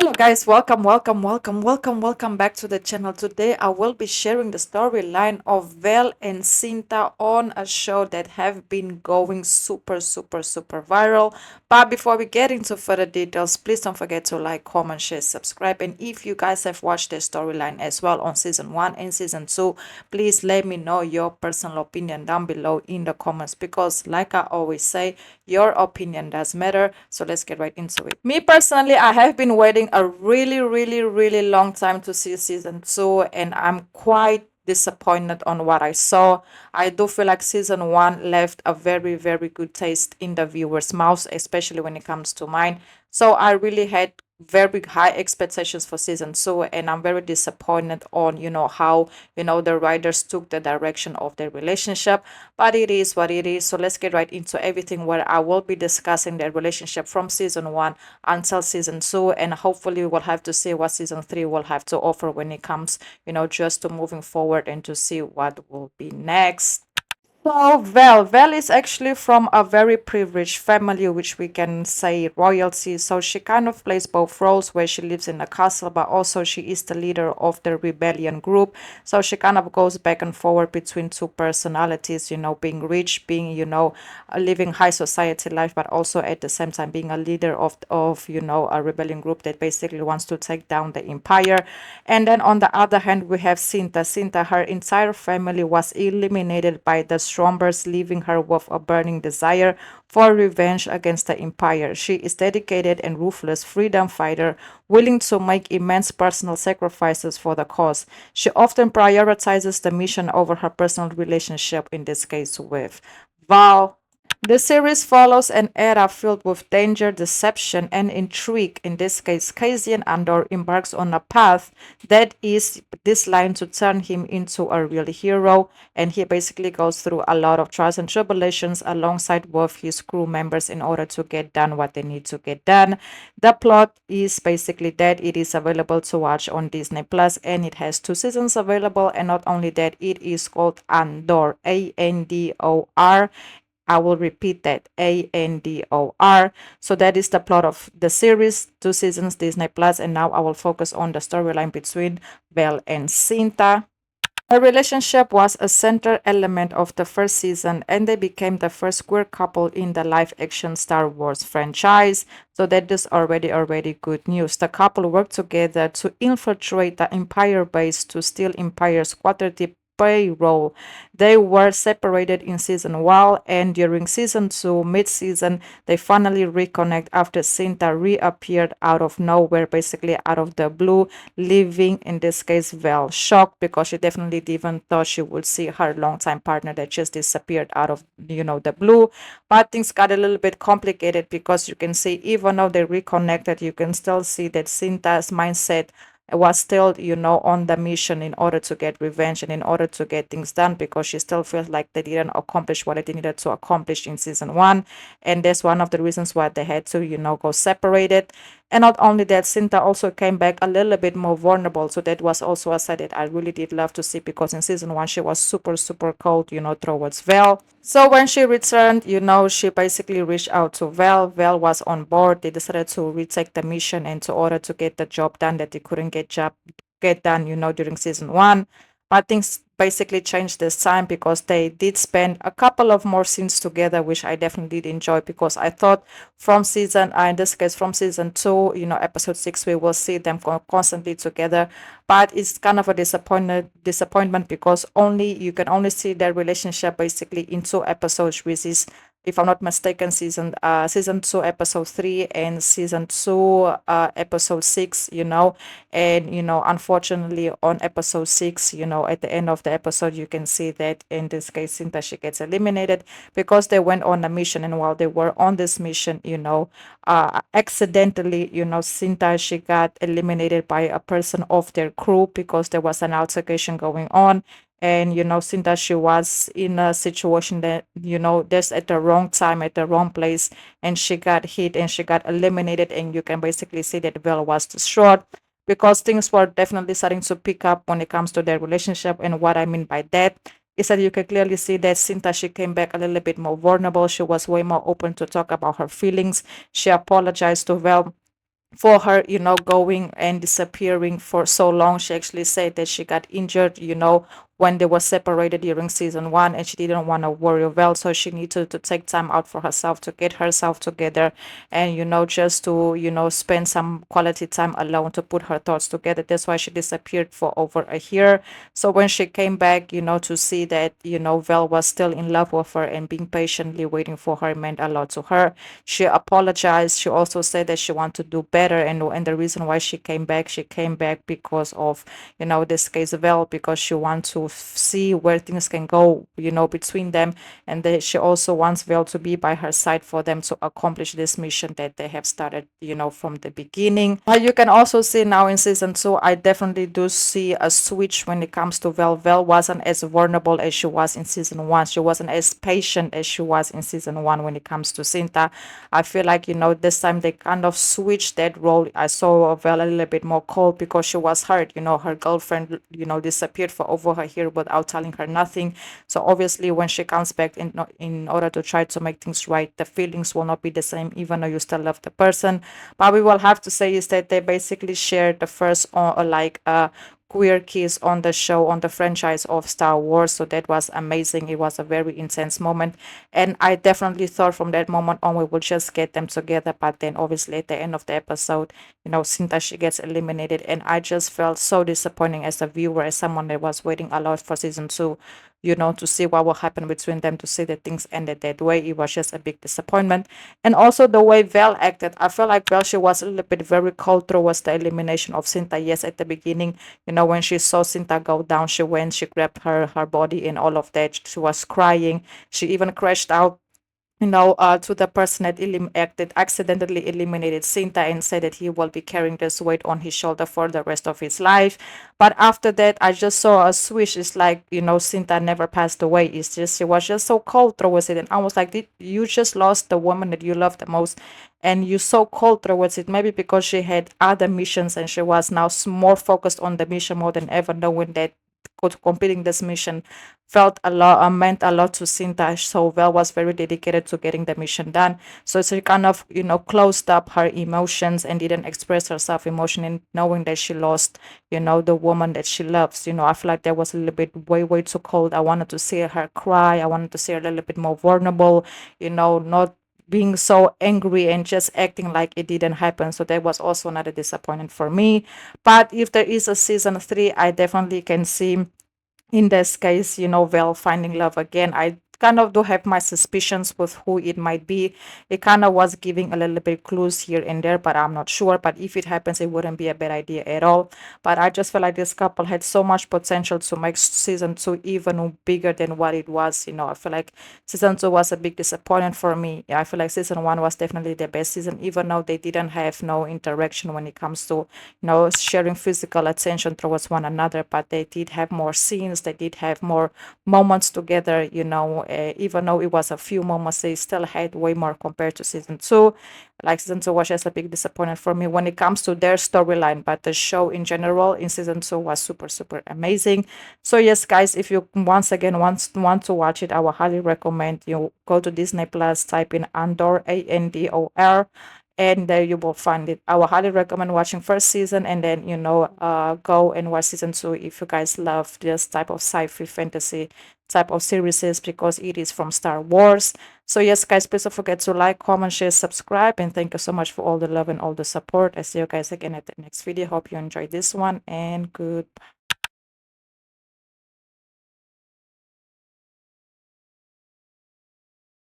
Hello guys, welcome back to the channel. Today I will be sharing the storyline of Vel and Cinta on a show that have been going super viral. But before we get into further details, please don't forget to like, comment, share, subscribe. And if you guys have watched the storyline as well on season 1 and season 2, please let me know your personal opinion down below in the comments, because like I always say, your opinion does matter. So let's get right into it. Me personally, I have been waiting a really long time to see season 2, and I'm quite disappointed on what I saw. I do feel like season 1 left a very good taste in the viewer's mouth, especially when it comes to mine. So I really had very high expectations for season 2, and I'm very disappointed on how the writers took the direction of their relationship. But it is what it is. So let's get right into everything, where I will be discussing their relationship from season 1 until season 2, and hopefully we'll have to see what season 3 will have to offer when it comes just to moving forward and to see what will be next. So Vel is actually from a very privileged family, which we can say royalty. So she kind of plays both roles, where she lives in a castle, but also she is the leader of the rebellion group. So she kind of goes back and forward between two personalities, being rich, being, living high society life, but also at the same time being a leader of a rebellion group that basically wants to take down the empire. And then on the other hand, we have Cinta. Cinta, her entire family was eliminated by the Strombers, leaving her with a burning desire for revenge against the empire. She is dedicated and ruthless freedom fighter, willing to make immense personal sacrifices for the cause. She often prioritizes the mission over her personal relationship, in this case with Val. The series follows an era filled with danger, deception, and intrigue. In this case, Cassian Andor embarks on a path that is designed to turn him into a real hero, and he basically goes through a lot of trials and tribulations alongside with his crew members in order to get done what they need to get done. The plot is basically that it is available to watch on Disney Plus, and it has 2 seasons available. And not only that, it is called Andor, Andor. I will repeat that, Andor. So that is the plot of the series, 2 seasons, Disney Plus, and now I will focus on the storyline between Vel and Cinta. Her relationship was a center element of the first season, and they became the first queer couple in the live-action Star Wars franchise. So that is already good news. The couple worked together to infiltrate the Empire base to steal Empire's quarterly payroll. They were separated in season 1, and during season 2, mid-season, they finally reconnect after Cinta reappeared out of nowhere, basically out of the blue, leaving, in this case, Vel shocked, because she definitely didn't thought she would see her longtime partner that just disappeared out of the blue. But things got a little bit complicated, because you can see, even though they reconnected, you can still see that Cinta's mindset was still, on the mission in order to get revenge and in order to get things done, because she still feels like they didn't accomplish what they needed to accomplish in season 1. And that's one of the reasons why they had to, go separated. And not only that, Cinta also came back a little bit more vulnerable. So that was also a side that I really did love to see, because in season 1, she was super cold, towards Vel. So when she returned, she basically reached out to Vel. Vel was on board. They decided to retake the mission, and to order to get the job done that they couldn't get done, during season 1. But things basically changed this time, because they did spend a couple of more scenes together, which I definitely did enjoy, because I thought from in this case, from season 2, episode 6, we will see them constantly together. But it's kind of a disappointment, because you can only see their relationship basically in 2 episodes, which is, if I'm not mistaken, season 2 episode 3 and season 2 episode 6. And unfortunately, on episode 6, at the end of the episode, you can see that in this case, Cinta, she gets eliminated, because they went on a mission, and while they were on this mission, accidentally, Cinta, she got eliminated by a person of their crew, because there was an altercation going on. And Cinta, she was in a situation that, just at the wrong time, at the wrong place, and she got hit and she got eliminated. And you can basically see that Vel was distraught, because things were definitely starting to pick up when it comes to their relationship. And what I mean by that is that you can clearly see that Cinta, she came back a little bit more vulnerable. She was way more open to talk about her feelings. She apologized to Vel, for her, going and disappearing for so long. She actually said that she got injured, when they were separated during season one, and she didn't want to worry well, so she needed to take time out for herself to get herself together, and just to spend some quality time alone to put her thoughts together. That's why she disappeared for over a year. So when she came back, to see that Vel was still in love with her and being patiently waiting for her meant a lot to her. She apologized. She also said that she wanted to do better, and the reason why she came back because of this case Vel, because she wants to see where things can go, between them, and that she also wants Vel to be by her side for them to accomplish this mission that they have started, from the beginning. But you can also see now in season two, I definitely do see a switch when it comes to Vel. Vel wasn't as vulnerable as she was in season one. She wasn't as patient as she was in season one when it comes to Cinta. I feel like, this time they kind of switched that role. I saw Vel a little bit more cold because she was hurt. Her girlfriend, disappeared for over a year without telling her nothing. So obviously, when she comes back in order to try to make things right, the feelings will not be the same, even though you still love the person. But we will have to say is that they basically shared the first, like, queer kiss on the show, on the franchise of Star Wars. So that was amazing. It was a very intense moment. And I definitely thought from that moment on we will just get them together. But then obviously at the end of the episode, Cinta, she gets eliminated. And I just felt so disappointing as a viewer, as someone that was waiting a lot for season two, to see what will happen between them, to see that things ended that way. It was just a big disappointment. And also the way Vel acted, I felt like Vel, she was a little bit very cold towards the elimination of Cinta. Yes, at the beginning, when she saw Cinta go down, she went, she grabbed her body and all of that. She was crying. She even crashed out, to the person that accidentally eliminated Cinta, and said that he will be carrying this weight on his shoulder for the rest of his life. But after that, I just saw a switch. It's like, Cinta never passed away. It's just, she was just so cold towards it. And I was like, did you just lost the woman that you love the most? And you so cold towards it, maybe because she had other missions and she was now more focused on the mission more than ever, knowing that completing this mission felt a lot, meant a lot to Cinta. So Vel was very dedicated to getting the mission done. So she kind of, closed up her emotions and didn't express herself emotionally, knowing that she lost, the woman that she loves. I feel like that was a little bit way too cold. I wanted to see her cry. I wanted to see her a little bit more vulnerable, not being so angry and just acting like it didn't happen. So that was also another disappointment for me. But if there is a season three, I definitely can see, in this case, Vel finding love again. I kind of do have my suspicions with who it might be. It kind of was giving a little bit clues here and there, but I'm not sure. But if it happens, it wouldn't be a bad idea at all. But I just feel like this couple had so much potential to make season two even bigger than what it was. I feel like season two was a big disappointment for me. I feel like season one was definitely the best season, even though they didn't have no interaction when it comes to sharing physical attention towards one another, but they did have more scenes, they did have more moments together, even though it was a few moments, they still had way more compared to season two. Like season two was just a big disappointment for me when it comes to their storyline, but the show in general in season two was super amazing. So yes, guys, if you once again want to watch it, I would highly recommend you go to Disney Plus, type in Andor, Andor, and there you will find it. I would highly recommend watching first season, and then go and watch season two if you guys love this type of sci-fi fantasy type of series, because it is from Star Wars. So yes, guys, please don't forget to like, comment, share, subscribe, and thank you so much for all the love and all the support. I see you guys again at the next video. Hope you enjoyed this one, and goodbye.